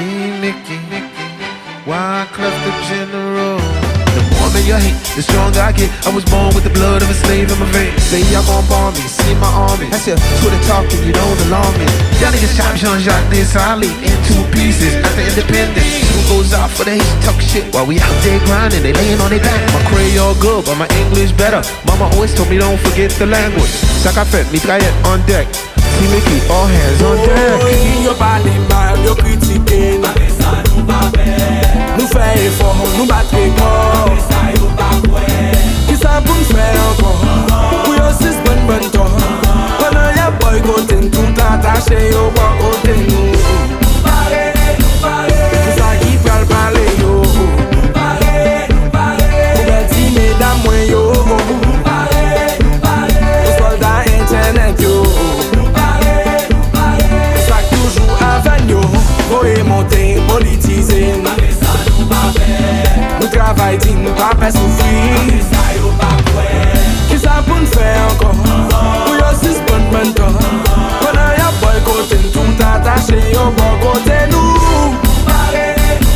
Micky, Wyclef the general. The more that you hate, the stronger I get. I was born with the blood of a slave in my veins. Say y'all gon' bomb me, see my army. That's your Twitter talking, you don't alarm me. Y'all niggas chop Jean-Jacques this, I leave in two pieces. After independence, who goes out for the hate talk shit while we out there grinding, they laying on their back. My Creole good, but my English better. Mama always told me don't forget the language. Sac à fête, mitraillette on deck. See Micky, all hands on deck. Yo pas des mal, yo critiqué. Nous fait effort, nous battre corps. Qui ça pour nous faire encore? Pour yo six bonne toi. Pendant y'a boycotté, tout attaché yo boycotté nous. Tout ça qui peut le parler yo. Pour belle si mesdames moi yo. Aux soldats internet yo. Voye monter, politiser. Nous travaillons, nous pas souffrir. Qui ça pour nous faire encore? Pour yo six bonne toi. Pendant y'a boycotté, tout attaché yo boycotté nous.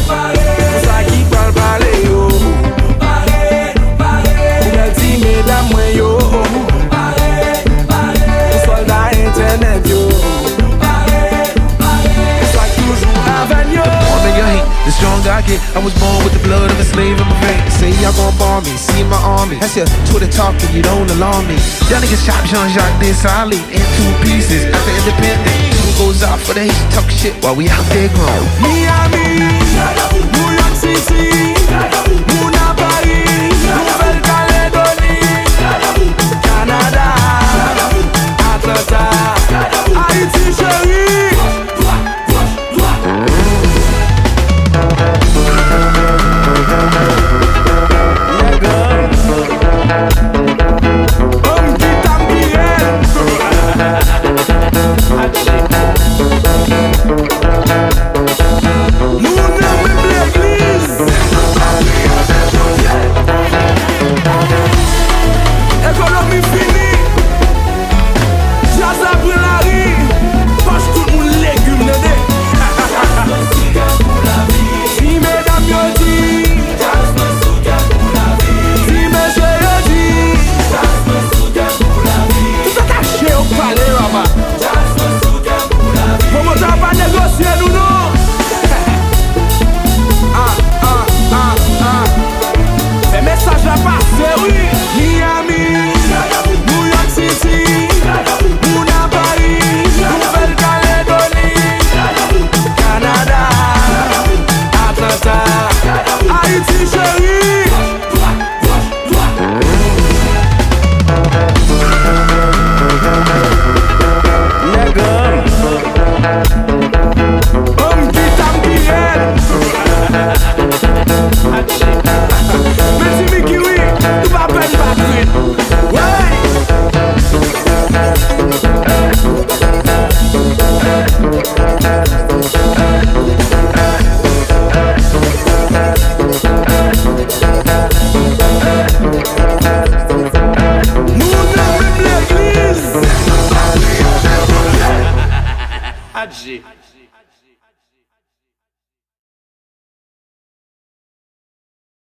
Pour ça qui parle parler yo. Pour belle si mesdames moi yo. Pour soldats internet yo. The stronger I get, I was born with the blood of a slave in my veins. Say y'all gon' bomb me, see my army. That's your Twitter talking, you don't alarm me. Y'all niggas chop Jean-Jacques this, I leave in two pieces. After independence, who goes out for the hate talk shit while we out there grown. Miami, New York City, Muna Paris, Nouvelle-Calédonie, Canada, Atlanta, Haïti chérie. Yeah, girl.